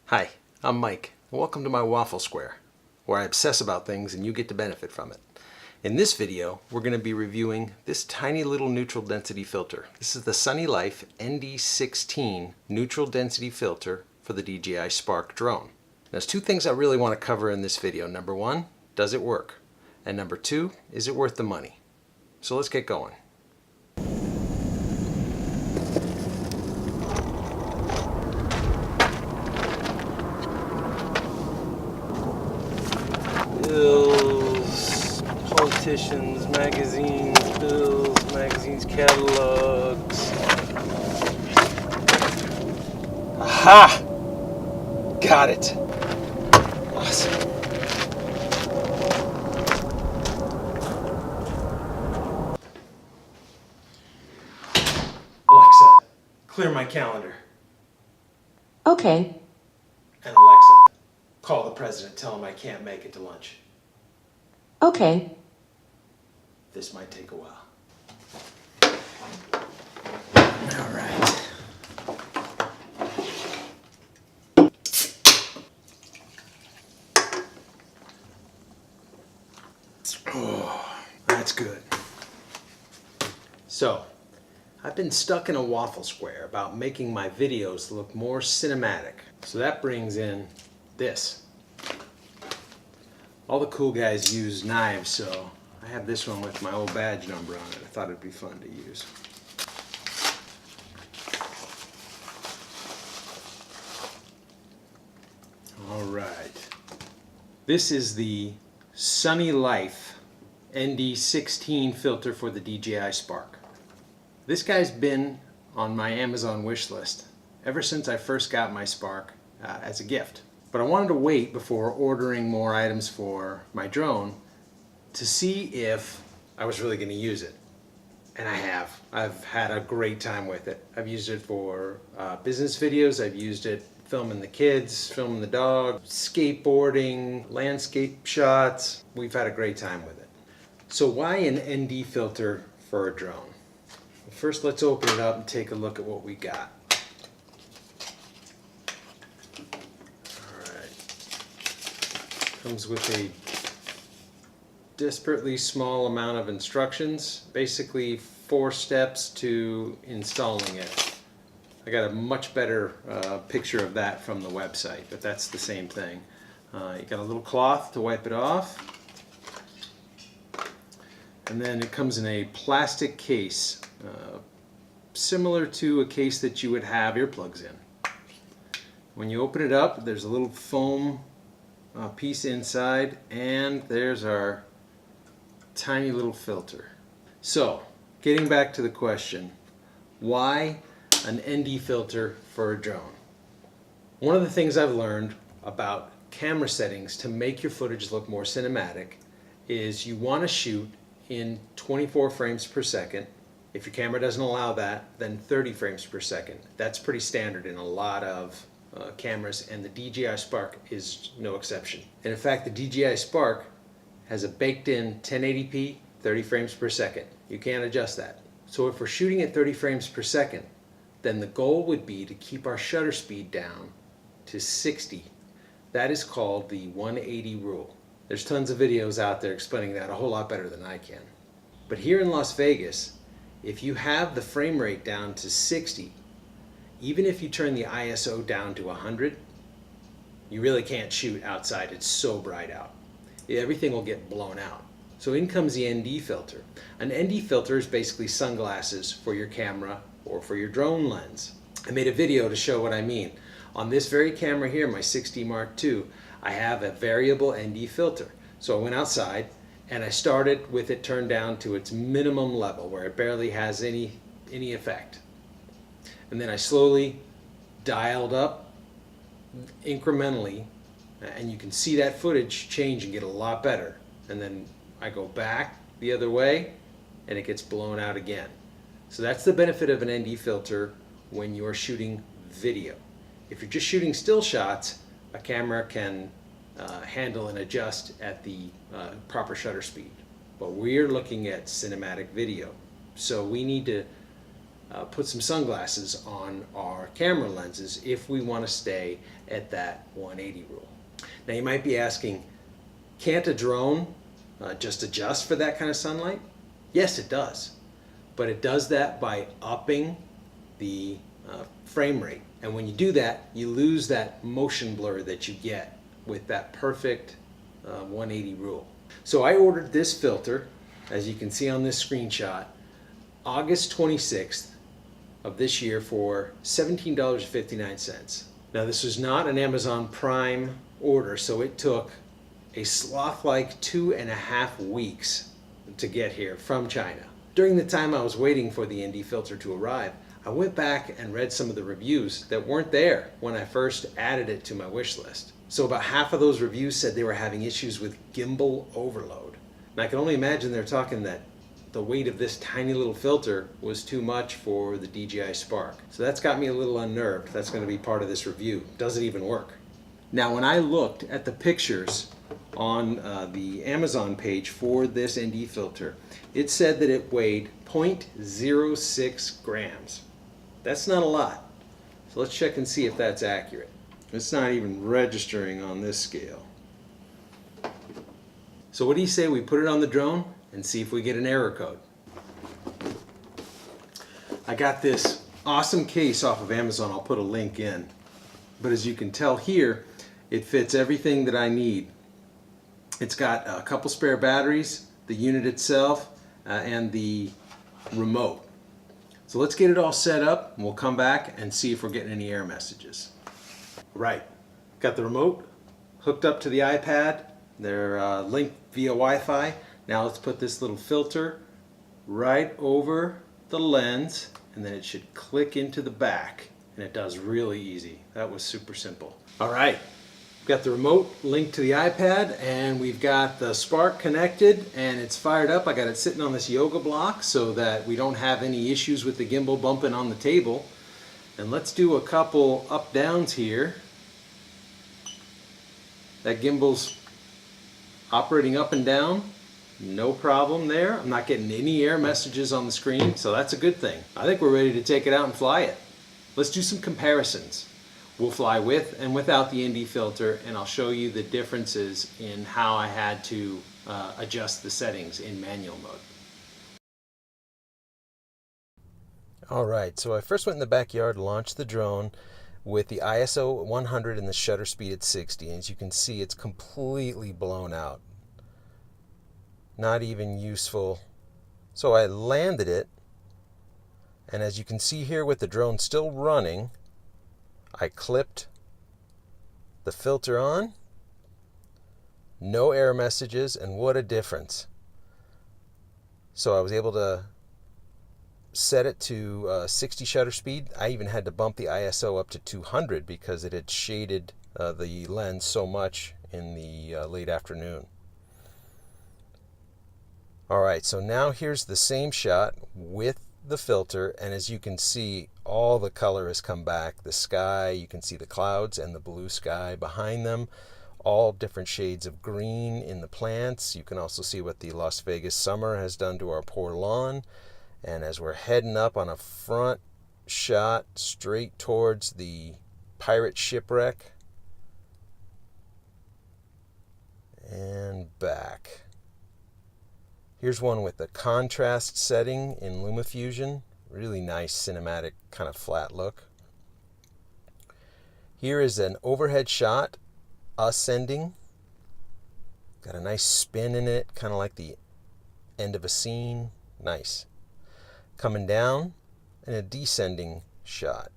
Hi, I'm Mike, and welcome to my waffle square, where I obsess about things and you get to benefit from it. In this video, we're going to be reviewing this tiny little neutral density filter. This is the SunnyLIFE ND 16 neutral density filter for the DJI Spark drone. There's two things I really want to cover in this video. Number one, does it work? And number two, is it worth the money? So let's get going. Bills, politicians, magazines, bills, magazines, catalogs. Aha! Got it. Awesome. Alexa, clear my calendar. Okay. And Alexa, call the president, tell him I can't make it to lunch. Okay. This might take a while. All right. Oh, that's good. So, I've been stuck in a waffle square about making my videos look more cinematic. So that brings in this. All the cool guys use knives, so I have this one with my old badge number on it. I thought it'd be fun to use. All right. This is the SunnyLIFE ND 16 filter for the DJI Spark. This guy's been on my Amazon wish list ever since I first got my Spark as a gift. But I wanted to wait before ordering more items for my drone to see if I was really going to use it. And I have. I've had a great time with it. I've used it for business videos. I've used it filming the kids, filming the dog, skateboarding, landscape shots. We've had a great time with it. So why an ND filter for a drone? First, let's open it up and take a look at what we got. Comes with a desperately small amount of instructions, basically 4 steps to installing it. I got a much better picture of that from the website, but that's the same thing. You got a little cloth to wipe it off, and then it comes in a plastic case, similar to a case that you would have earplugs in. When you open it up, there's a little foam piece inside, and there's our tiny little filter. So, getting back to the question, why an ND filter for a drone? One of the things I've learned about camera settings to make your footage look more cinematic is you want to shoot in 24 frames per second. If your camera doesn't allow that, then 30 frames per second. That's pretty standard in a lot of cameras, and the DJI Spark is no exception. And in fact, the DJI Spark has a baked-in 1080p 30 frames per second. You can't adjust that. So if we're shooting at 30 frames per second, then the goal would be to keep our shutter speed down to 60. That is called the 180 rule. There's tons of videos out there explaining that a whole lot better than I can. But here in Las Vegas, if you have the frame rate down to 60, even if you turn the ISO down to 100, you really can't shoot outside. It's so bright out. Everything will get blown out. So in comes the ND filter. An ND filter is basically sunglasses for your camera or for your drone lens. I made a video to show what I mean. On this very camera here, my 6D Mark II, I have a variable ND filter. So I went outside and I started with it turned down to its minimum level where it barely has any effect. And then I slowly dialed up incrementally, and you can see that footage change and get a lot better. And then I go back the other way and it gets blown out again. So that's the benefit of an ND filter when you're shooting video. If you're just shooting still shots, a camera can handle and adjust at the proper shutter speed. But we're looking at cinematic video. So we need to put some sunglasses on our camera lenses if we want to stay at that 180 rule. Now you might be asking, can't a drone just adjust for that kind of sunlight? Yes, it does. But it does that by upping the frame rate. And when you do that, you lose that motion blur that you get with that perfect 180 rule. So I ordered this filter, as you can see on this screenshot, August 26th of this year for $17.59. Now this was not an Amazon Prime order, so it took a sloth-like 2.5 weeks to get here from China. During the time I was waiting for the ND filter to arrive, I went back and read some of the reviews that weren't there when I first added it to my wish list. So about half of those reviews said they were having issues with gimbal overload. And I can only imagine they're talking that the weight of this tiny little filter was too much for the DJI Spark. So that's got me a little unnerved. That's going to be part of this review. Does it even work? Now when I looked at the pictures on the Amazon page for this ND filter, it said that it weighed 0.06 grams. That's not a lot. So let's check and see if that's accurate. It's not even registering on this scale. So what do you say we put it on the drone and see if we get an error code? I got this awesome case off of Amazon. I'll put a link in. But as you can tell here, it fits everything that I need. It's got a couple spare batteries, the unit itself, and the remote. So let's get it all set up and we'll come back and see if we're getting any error messages. Right, got the remote hooked up to the iPad. They're linked via Wi-Fi. Now let's put this little filter right over the lens and then it should click into the back, and it does really easy. That was super simple. All right, we've got the remote linked to the iPad and we've got the Spark connected and it's fired up. I got it sitting on this yoga block so that we don't have any issues with the gimbal bumping on the table. And let's do a couple up downs here. That gimbal's operating up and down. No problem there. I'm not getting any error messages on the screen, so that's a good thing. I think we're ready to take it out and fly it. Let's do some comparisons. We'll fly with and without the ND filter, and I'll show you the differences in how I had to adjust the settings in manual mode. Alright, so I first went in the backyard, launched the drone with the ISO at 100 and the shutter speed at 60. And as you can see, it's completely blown out. Not even useful. So I landed it, and as you can see here with the drone still running, I clipped the filter on. No error messages, and what a difference. So I was able to set it to 60 shutter speed. I even had to bump the ISO up to 200 because it had shaded the lens so much in the late afternoon. Alright, so now here's the same shot with the filter, and as you can see, all the color has come back. The sky, you can see the clouds and the blue sky behind them, all different shades of green in the plants. You can also see what the Las Vegas summer has done to our poor lawn. And as we're heading up on a front shot straight towards the pirate shipwreck and back. Here's one with the contrast setting in LumaFusion. Really nice cinematic kind of flat look. Here is an overhead shot, ascending. Got a nice spin in it, kind of like the end of a scene. Nice. Coming down, and a descending shot.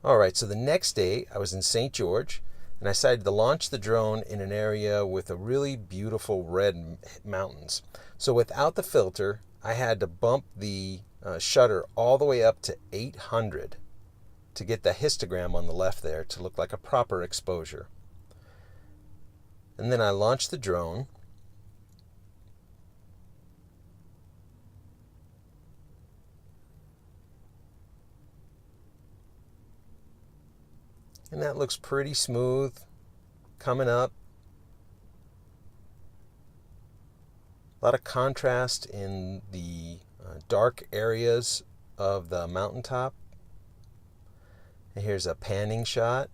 Alright, so the next day I was in St. George, and I decided to launch the drone in an area with a really beautiful red mountains. So without the filter, I had to bump the shutter all the way up to 800 to get the histogram on the left there to look like a proper exposure. And then I launched the drone. And that looks pretty smooth coming up. lot of contrast in the dark areas of the mountaintop. And here's a panning shot.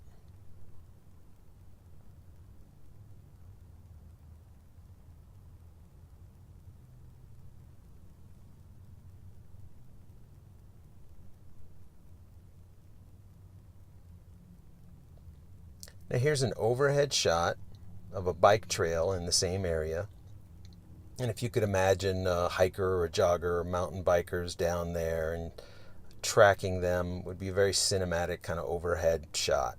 Now here's an overhead shot of a bike trail in the same area. And if you could imagine a hiker or a jogger or mountain bikers down there and tracking them, would be a very cinematic kind of overhead shot.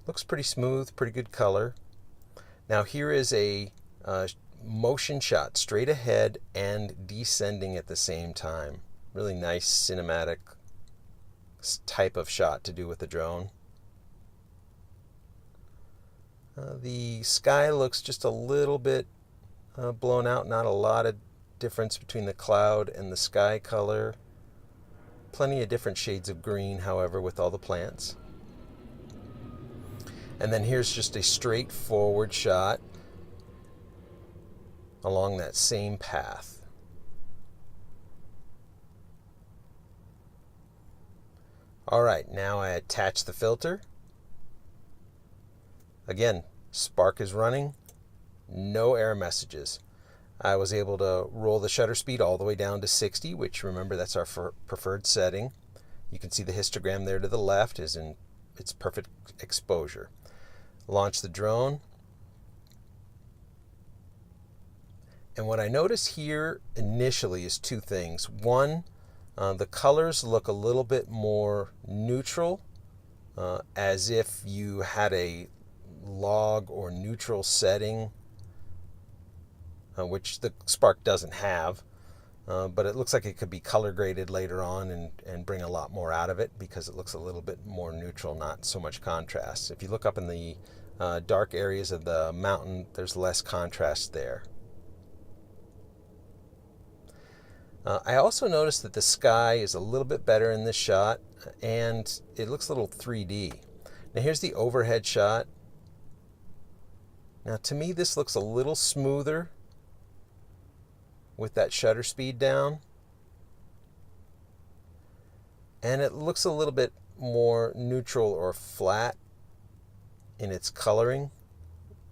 Looks pretty smooth, pretty good color. Now here is a motion shot straight ahead and descending at the same time. Really nice cinematic type of shot to do with the drone. The sky looks just a little bit blown out, not a lot of difference between the cloud and the sky color. Plenty of different shades of green, however, with all the plants. And then here's just a straightforward shot along that same path. All right, now I attach the filter. Again, Spark is running, no error messages. I was able to roll the shutter speed all the way down to 60, which, remember, that's our preferred setting. You can see the histogram there to the left is in its perfect exposure. Launch the drone. And what I notice here initially is two things. One, the colors look a little bit more neutral, as if you had a log or neutral setting, which the Spark doesn't have, but it looks like it could be color graded later on and bring a lot more out of it because it looks a little bit more neutral, not so much contrast. If you look up in the dark areas of the mountain, there's less contrast there. I also noticed that the sky is a little bit better in this shot, and it looks a little 3D. Now here's the overhead shot. Now to me this looks a little smoother with that shutter speed down, and it looks a little bit more neutral or flat in its coloring.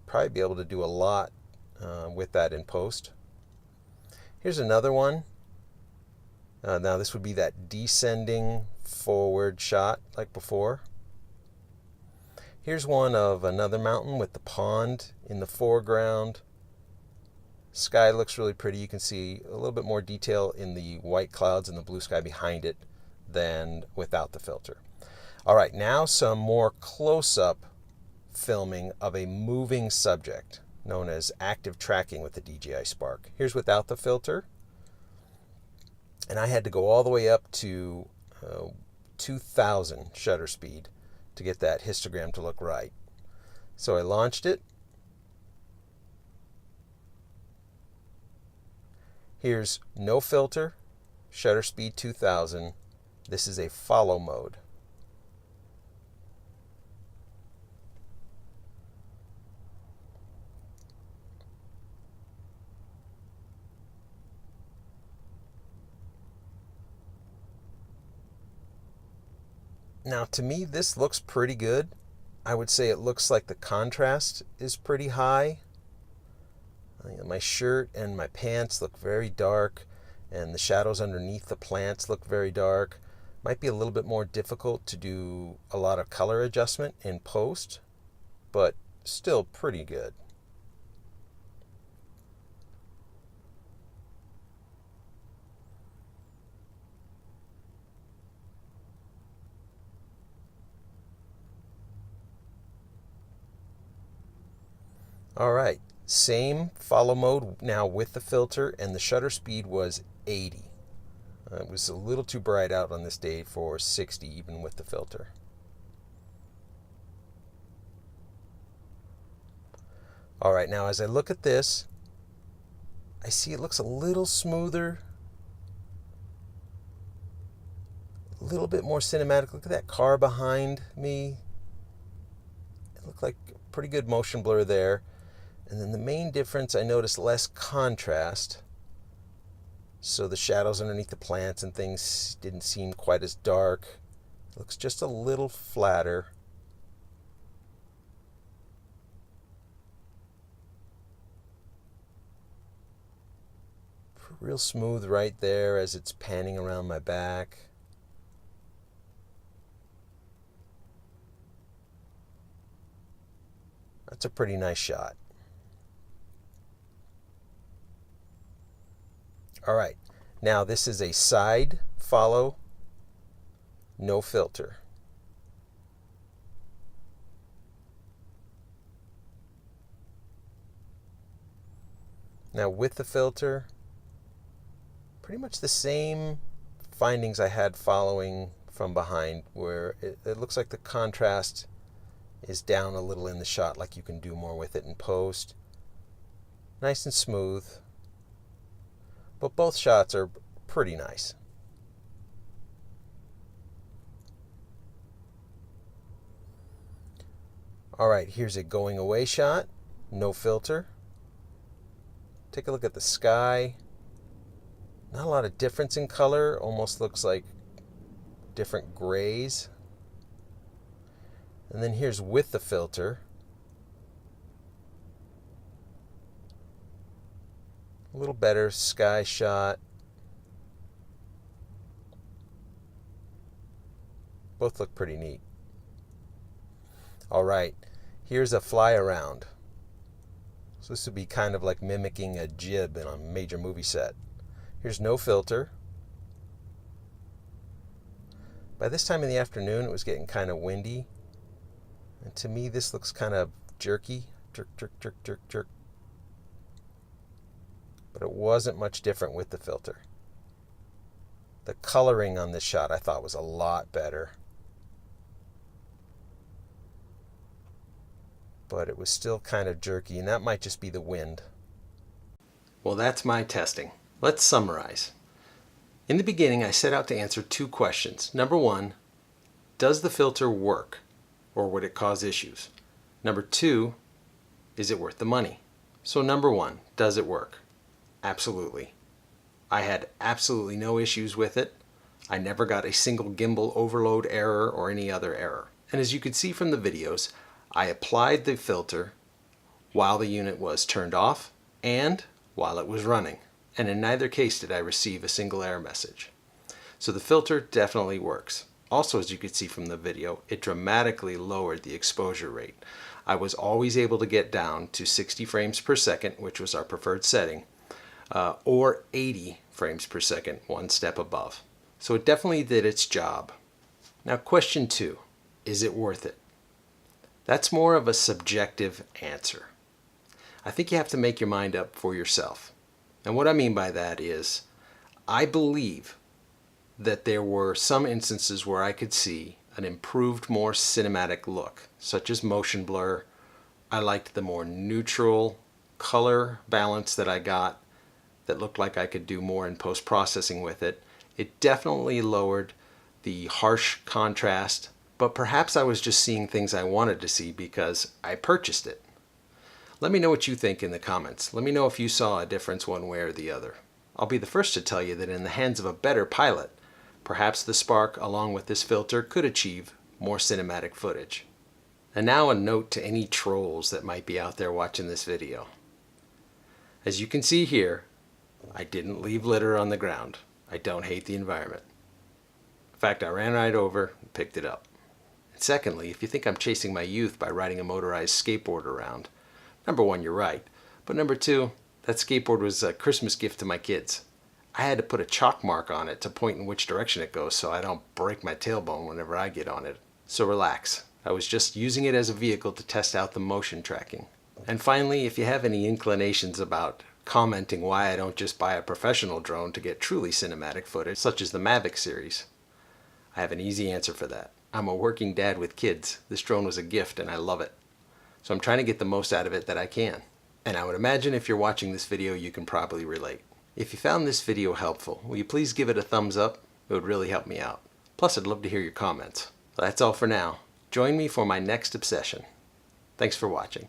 Probably be able to do a lot with that in post. Here's another one. Now this would be that descending forward shot like before. Here's one of another mountain with the pond in the foreground. Sky looks really pretty. You can see a little bit more detail in the white clouds and the blue sky behind it than without the filter. All right, now some more close-up filming of a moving subject known as active tracking with the DJI Spark. Here's without the filter. And I had to go all the way up to 2000 shutter speed to get that histogram to look right. So I launched it. Here's no filter, shutter speed 2000. This is a follow mode. Now to me this looks pretty good. I would say it looks like the contrast is pretty high. My shirt and my pants look very dark, and the shadows underneath the plants look very dark. Might be a little bit more difficult to do a lot of color adjustment in post, but still pretty good. All right, same follow mode now with the filter, and the shutter speed was 80. It was a little too bright out on this day for 60 even with the filter. All right, now as I look at this, I see it looks a little smoother, a little bit more cinematic. Look at that car behind me. It looked like pretty good motion blur there. And then the main difference, I noticed less contrast. So the shadows underneath the plants and things didn't seem quite as dark. It looks just a little flatter. Real smooth right there as it's panning around my back. That's a pretty nice shot. All right, now this is a side follow, no filter. Now with the filter, pretty much the same findings I had following from behind, where it looks like the contrast is down a little in the shot, like you can do more with it in post. Nice and smooth. But both shots are pretty nice. All right, here's a going away shot, no filter. Take a look at the sky. Not a lot of difference in color, almost looks like different grays. And then here's with the filter. A little better sky shot. Both look pretty neat. All right, here's a fly around. So this would be kind of like mimicking a jib in a major movie set. Here's no filter. By this time in the afternoon, it was getting kind of windy. And to me, this looks kind of jerky. Jerk, jerk, jerk, jerk, jerk. But it wasn't much different with the filter. The coloring on this shot I thought was a lot better. But it was still kind of jerky, and that might just be the wind. Well, that's my testing. Let's summarize. In the beginning, I set out to answer two questions. Number one, does the filter work, or would it cause issues? Number two, is it worth the money? So number one, does it work? Absolutely. I had absolutely no issues with it. I never got a single gimbal overload error or any other error. And as you can see from the videos, I applied the filter while the unit was turned off and while it was running. And in neither case did I receive a single error message. So the filter definitely works. Also, as you could see from the video, it dramatically lowered the exposure rate. I was always able to get down to 60 frames per second, which was our preferred setting, or 80 frames per second, one step above. So it definitely did its job. Now question two, is it worth it? That's more of a subjective answer. I think you have to make your mind up for yourself. And what I mean by that is, I believe that there were some instances where I could see an improved, more cinematic look, such as motion blur. I liked the more neutral color balance that I got that looked like I could do more in post-processing with it. It definitely lowered the harsh contrast, but perhaps I was just seeing things I wanted to see because I purchased it. Let me know what you think in the comments. Let me know if you saw a difference one way or the other. I'll be the first to tell you that in the hands of a better pilot, perhaps the Spark along with this filter could achieve more cinematic footage. And now a note to any trolls that might be out there watching this video. As you can see here, I didn't leave litter on the ground. I don't hate the environment. In fact, I ran right over and picked it up. And secondly, if you think I'm chasing my youth by riding a motorized skateboard around, number one, you're right. But number two, that skateboard was a Christmas gift to my kids. I had to put a chalk mark on it to point in which direction it goes so I don't break my tailbone whenever I get on it. So relax. I was just using it as a vehicle to test out the motion tracking. And finally, if you have any inclinations about commenting why I don't just buy a professional drone to get truly cinematic footage, such as the Mavic series, I have an easy answer for that. I'm a working dad with kids. This drone was a gift and I love it. So I'm trying to get the most out of it that I can. And I would imagine if you're watching this video, you can probably relate. If you found this video helpful, will you please give it a thumbs up? It would really help me out. Plus, I'd love to hear your comments. So that's all for now. Join me for my next obsession. Thanks for watching.